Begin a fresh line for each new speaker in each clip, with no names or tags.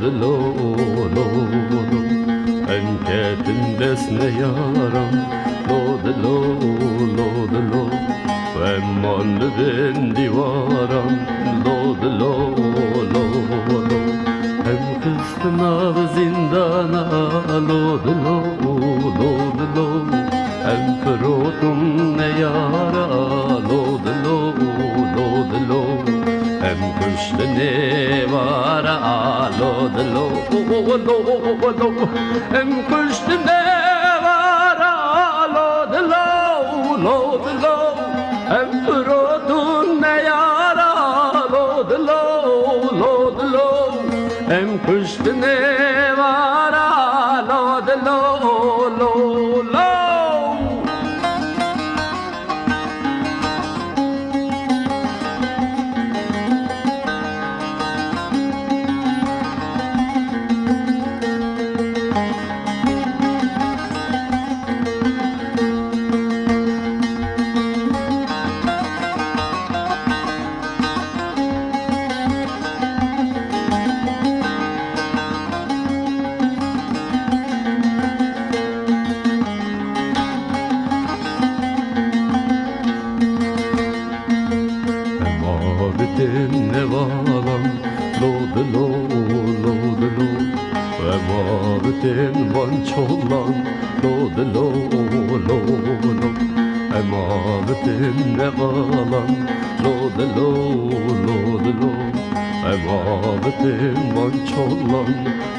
de lo lo lo en ketin desne yaram lo de lo lo en manlı ben divaram lo de lo lo en kıstın av zindana lo de lo en ferotun ne yara lo de lo en kışlı ne vara lo de lo en kışlı ne vara lo de lo en ferotun ne yara lo de lo en kışlı ne vara lo de lo ne valam lo de lo emavetin van çollan lo de lo emavetin ne valam lo de lo emavetin van çollan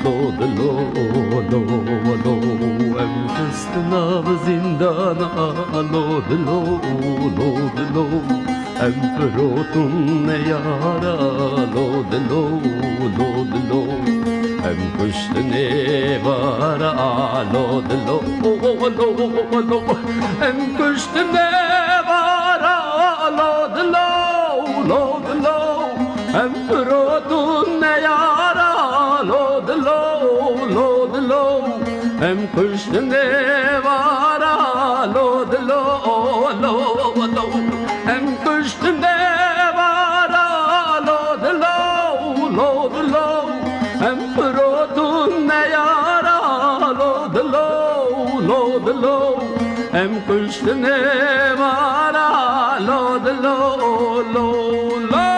lo de lo em kıstın av zindana lo de lo en ferotun ne yara lo de lo en kışlı ne vara lo de lo en kışlı ne vara lo de lo en ferotun ne yara lo de lo en kışlı ne vara lo de lo en kışlı ne vara lo de lo en ferotun ne yara lo de lo en kışlı ne vara lo de lo